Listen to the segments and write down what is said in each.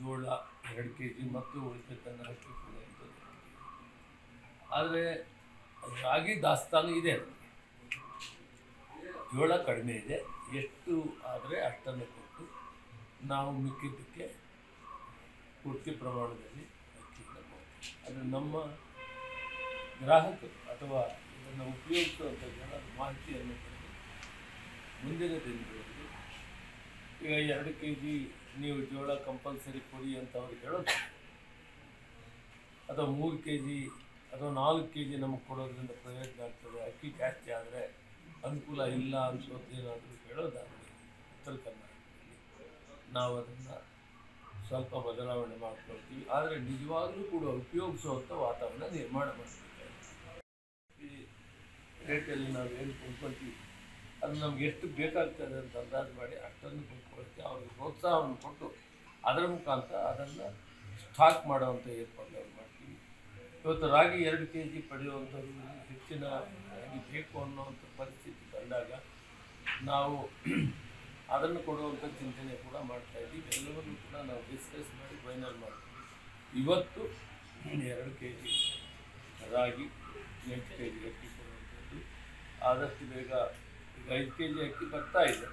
ಜೋಳ 2 kg ಮತ್ತು ಉಳಿದದ್ದನ್ನು ಅಕ್ಕಿ ಕೊಡುವಂಥದ್ದು. ಆದರೆ ರಾಗಿ ದಾಸ್ತಾನು ಇದೆ, ಜೋಳ ಕಡಿಮೆ ಇದೆ, ಎಷ್ಟು ಆದರೆ ಅಷ್ಟನ್ನು ಕೊಟ್ಟು ನಾವು ಮಿಕ್ಕಿದ್ದಕ್ಕೆ ಪೂರ್ತಿ ಪ್ರಮಾಣದಲ್ಲಿ ಅಕ್ಕಿಯನ್ನು ಕೊಡ್ತೀವಿ. ಅದು ನಮ್ಮ ಗ್ರಾಹಕರು ಅಥವಾ ಇದನ್ನು ಉಪಯೋಗಿಸುವಂಥ ಜನ ಮಾಹಿತಿಯನ್ನು ಪಡೆದು ಮುಂದಿನ ದಿನಗಳಲ್ಲಿ ಈಗ 2 kg ನೀವು ಜೋಳ ಕಂಪಲ್ಸರಿ ಕೊಡಿ ಅಂತ ಅವ್ರಿಗೆ ಹೇಳೋದು, ಅಥವಾ 3 kg ಅಥವಾ 4 kg ನಮಗೆ ಕೊಡೋದ್ರಿಂದ ಪ್ರಯೋಜನ ಆಗ್ತದೆ, ಅಕ್ಕಿ ಜಾಸ್ತಿ ಆದರೆ ಅನುಕೂಲ ಇಲ್ಲ ಅನ್ಸೋದೇನಾದರೂ ಹೇಳೋದಾದರೆ ಉತ್ತರ ಕರ್ನಾಟಕದಲ್ಲಿ ನಾವು ಅದನ್ನು ಸ್ವಲ್ಪ ಬದಲಾವಣೆ ಮಾಡ್ಕೊಳ್ತೀವಿ. ಆದರೆ ನಿಜವಾಗಲೂ ಕೂಡ ಉಪಯೋಗಿಸುವಂಥ ವಾತಾವರಣ ನಿರ್ಮಾಣ ಮಾಡಬೇಕಾಗುತ್ತೆ. ಈ ರೇಟಲ್ಲಿ ನಾವು ಏನು ಕೊಂಡ್ಕೊಳ್ತೀವಿ ಅದು ನಮ್ಗೆ ಎಷ್ಟು ಬೇಕಾಗ್ತದೆ ಅಂತ ಅಂದಾಜು ಮಾಡಿ ಅಷ್ಟನ್ನು ಕೊಂಡ್ಕೊಳ್ಳೋಕ್ಕೆ ಅವ್ರಿಗೆ ಪ್ರೋತ್ಸಾಹವನ್ನು ಕೊಟ್ಟು ಅದರ ಮುಖಾಂತರ ಅದನ್ನು ಸ್ಟಾಕ್ ಮಾಡುವಂಥ ಏರ್ಪಾಡುಗಳನ್ನು ಮಾಡ್ತೀವಿ. ಇವತ್ತು ರಾಗಿ 2 kg ಪಡೆಯುವಂಥದ್ದು ಹೆಚ್ಚಿನ ರಾಗಿ ಬೇಕು ಅನ್ನೋವಂಥ ಪರಿಸ್ಥಿತಿ ಬಂದಾಗ ನಾವು ಅದನ್ನು ಕೊಡುವಂಥ ಚಿಂತನೆ ಕೂಡ ಮಾಡ್ತಾಯಿದ್ದೀವಿ. ಎಲ್ಲವನ್ನೂ ಕೂಡ ನಾವು ಡಿಸ್ಕಸ್ ಮಾಡಿ ಫೈನಲ್ ಮಾಡ್ತೀವಿ. ಇವತ್ತು 2 kg ರಾಗಿ 8 kg ಅಕ್ಕಿ ಕೊಡುವಂಥದ್ದು, ಆದಷ್ಟು ಬೇಗ ಈಗ 5 kg ಅಕ್ಕಿ ಬರ್ತಾ ಇದೆ,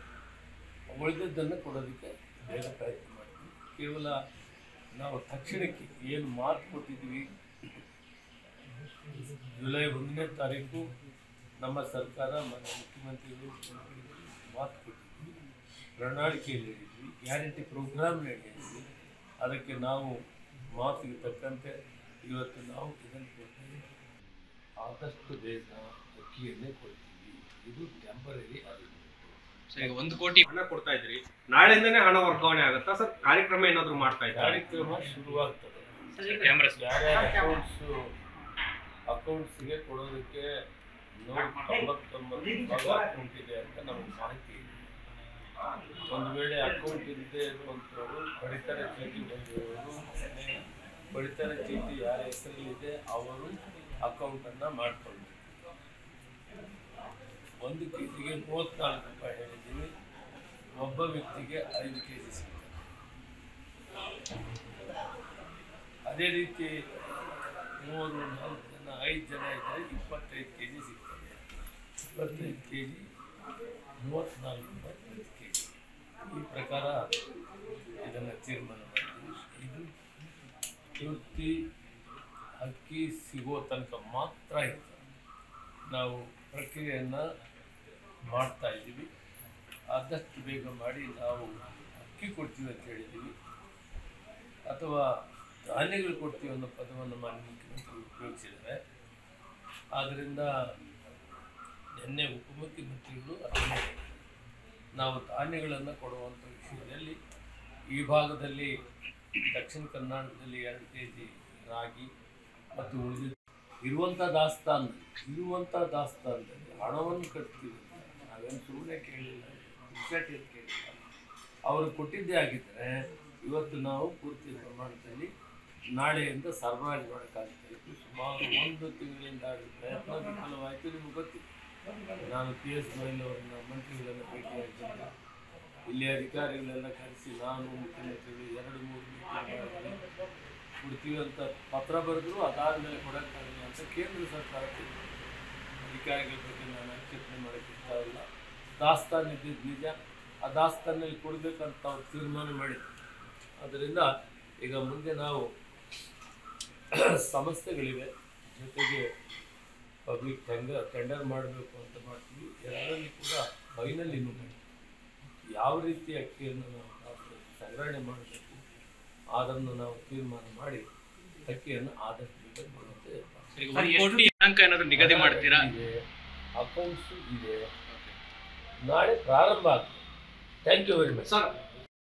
ಉಳಿದದ್ದನ್ನು ಕೊಡೋದಕ್ಕೆ ಬೇಗ ಪ್ರಯತ್ನ ಮಾಡ್ತೀವಿ. ಕೇವಲ ನಾವು ತಕ್ಷಣಕ್ಕೆ ಏನು ಮಾತು ಕೊಟ್ಟಿದ್ವಿ, ಜುಲೈ 1ನೇ ತಾರೀಕು ನಮ್ಮ ಸರ್ಕಾರ ಮಾನ್ಯ ಮುಖ್ಯಮಂತ್ರಿಗಳು ಮಾತು ಕೊಟ್ಟಿದ್ವಿ, ಪ್ರಣಾಳಿಕೆಯಲ್ಲಿ ಹೇಳಿದ್ವಿ, ಗ್ಯಾರಂಟಿ ಪ್ರೋಗ್ರಾಮ್ ಹೇಳಿದ್ವಿ. ಅದಕ್ಕೆ ನಾವು ಮಾತಿಗೆ ತಕ್ಕಂತೆ ಇವತ್ತು ನಾವು ಇದನ್ನು ಕೊಡ್ತೀವಿ. ಆದಷ್ಟು ಬೇಗ ಅಕ್ಕಿಯನ್ನೇ ಕೊಡ್ತೀವಿ. ಇದು ಟೆಂಪರರಿ ಅರೇಂಜ್ಮೆಂಟ್. ಸರ್, ಈಗ 1 ಕೋಟಿ ಹಣ ಕೊಡ್ತಾ ಇದ್ರಿ, ನಾಳೆಯಿಂದನೇ ಹಣ ವರ್ಗಾವಣೆ ಆಗುತ್ತಾ ಸರ್? ಕಾರ್ಯಕ್ರಮ ಏನಾದರೂ ಮಾಡ್ತಾ ಇದ್ದಾರೆ? ಕಾರ್ಯಕ್ರಮ ಶುರುವಾಗ್ತದೆ. ಅಕೌಂಟ್ಸ್ಗೆ ಕೊಡೋದಕ್ಕೆ 199 ಅಕೌಂಟ್ ಇದೆ ಅಂತ ನಮಗೆ ಮಾಹಿತಿ ಇದೆ. ಒಂದು ವೇಳೆ ಅಕೌಂಟ್ ಇಲ್ಲದೆ ಇರುವಂಥವರು ಪಡಿತರ ಚೀಟಿ ಬಂದಿರೋರು, ಪಡಿತರ ಚೀಟಿ ಯಾರ ಹೆಸರಲ್ಲಿದೆ ಅವರು ಅಕೌಂಟನ್ನು ಮಾಡ್ಕೊಳ್ಬೇಕು. 1 kgಗೆ 34 ರೂಪಾಯಿ ಹೇಳಿದ್ದೀನಿ. ಒಬ್ಬ ವ್ಯಕ್ತಿಗೆ 5 kg ಸಿಗ್ತದೆ. ಅದೇ ರೀತಿ 3, 4 ಜನ 5 ಜನ ಇದ್ದರೆ 25 kg ಸಿಗ್ತದೆ. 25 kg 34 ರೂಪಾಯಿ ಪ್ರತಿ kg. ಈ ಪ್ರಕಾರ ಇದನ್ನು ತೀರ್ಮಾನ ಮಾಡ್ತೀವಿ. ಇದು ಪೂರ್ತಿ ಅಕ್ಕಿ ಸಿಗೋ ತನಕ ಮಾತ್ರ ಇರ್ತದೆ. ನಾವು ಪ್ರಕ್ರಿಯೆಯನ್ನು ಮಾಡ್ತಾ ಇದ್ದೀವಿ. ಆದಷ್ಟು ಬೇಗ ಮಾಡಿ ನಾವು ಅಕ್ಕಿ ಕೊಡ್ತೀವಿ ಅಂತ ಹೇಳಿದ್ದೀವಿ, ಅಥವಾ ಧಾನ್ಯಗಳು ಕೊಡ್ತೀವಿ ಅನ್ನೋ ಪದವನ್ನು ಮಾನ್ಯ ಮುಖ್ಯಮಂತ್ರಿಗಳು ಉಪಯೋಗಿಸಿದ್ದಾರೆ. ಆದ್ದರಿಂದ ನಿನ್ನೆ ಉಪಮುಖ್ಯಮಂತ್ರಿಗಳು ಅದನ್ನು ನಾವು ಧಾನ್ಯಗಳನ್ನು ಕೊಡುವಂಥ ವಿಷಯದಲ್ಲಿ ಈ ಭಾಗದಲ್ಲಿ ದಕ್ಷಿಣ ಕರ್ನಾಟಕದಲ್ಲಿ 2 kg ರಾಗಿ ಮತ್ತು ಉಳಿದ ಇರುವಂಥ ದಾಸ್ತಾನದಲ್ಲಿ ಹಣವನ್ನು ಕಟ್ತೀವಿ. ನಾವೇನು ಸುಮ್ಮನೆ ಕೇಳಿಲ್ಲ, ಪುಕ್ಸಟೆಯಲ್ಲಿ ಕೇಳಿಲ್ಲ. ಅವರು ಕೊಟ್ಟಿದ್ದೇ ಆಗಿದ್ದರೆ ಇವತ್ತು ನಾವು ಪೂರ್ತಿ ಪ್ರಮಾಣದಲ್ಲಿ ನಾಳೆಯಿಂದ ಸರಬರಾಜು ಮಾಡೋಕ್ಕಾಗ್ತಾ ಇತ್ತು. ಸುಮಾರು 1 ತಿಂಗಳಿಂದ ಆಗಿದ್ದ ಪ್ರಯತ್ನ ವಿಫಲವಾಯಿತು. ನಿಮಗೆ ಗೊತ್ತಿದೆ, ನಾನು PS ಗೋಯಲ್ ಅವರನ್ನ ಮಂತ್ರಿಗಳನ್ನು ಭೇಟಿಯಾಗಿದ್ದೆ. ಇಲ್ಲಿ ಅಧಿಕಾರಿಗಳೆಲ್ಲ ಕರೆಸಿ ನಾನು ಮುಖ್ಯಮಂತ್ರಿಗಳು 2-3 ಮೀಟಿಂಗ್ ಕೊಡ್ತೀವಿ ಅಂತ ಪತ್ರ ಬರೆದ್ರು. ಅದಾದಮೇಲೆ ಕೊಡೋಕ್ಕಾಗಲ್ಲ ಅಂತ ಕೇಂದ್ರ ಸರ್ಕಾರಕ್ಕೆ ಅಧಿಕಾರಿಗಳ ಬಗ್ಗೆ ನಾನು ಆಕ್ಷೇಪಣೆ ಮಾಡೋಕ್ಕೆ ಇಷ್ಟ ಇಲ್ಲ. ದಾಸ್ತಾನು ಇದ್ದಿದ್ದು ನಿಜ, ಆ ದಾಸ್ತಾನಲ್ಲಿ ಕೊಡಬೇಕಂತ ಅವ್ರು ತೀರ್ಮಾನ ಮಾಡಿದ್ರು. ಅದರಿಂದ ಈಗ ಮುಂದೆ ನಾವು ಸಮಸ್ಯೆಗಳಿವೆ, ಜೊತೆಗೆ ಪಬ್ಲಿಕ್ ಟೆಂಡರ್ ಮಾಡಬೇಕು ಅಂತ ಮಾಡ್ತೀವಿ. ಎಲ್ಲರಲ್ಲಿ ಕೂಡ ಫೈನಲ್ ಇನ್ನೂ ಮಾಡಿ ಯಾವ ರೀತಿ ಅಕ್ಕಿಯನ್ನು ನಾವು ಸಂಗ್ರಹಣೆ ಮಾಡಬೇಕು ಅದನ್ನು ನಾವು ತೀರ್ಮಾನ ಮಾಡಿ ಅಕ್ಕಿಯನ್ನು ಆದಷ್ಟು ಬೇಗ ದಿನಾಂಕ ಏನಾದರೂ ನಿಗದಿ ಮಾಡ್ತೀರಾ? ಅಕೌಂಟ್ಸು ಇದೆ, ನಾಳೆ ಪ್ರಾರಂಭ ಆಗ್ತದೆ. Thank you very much sir.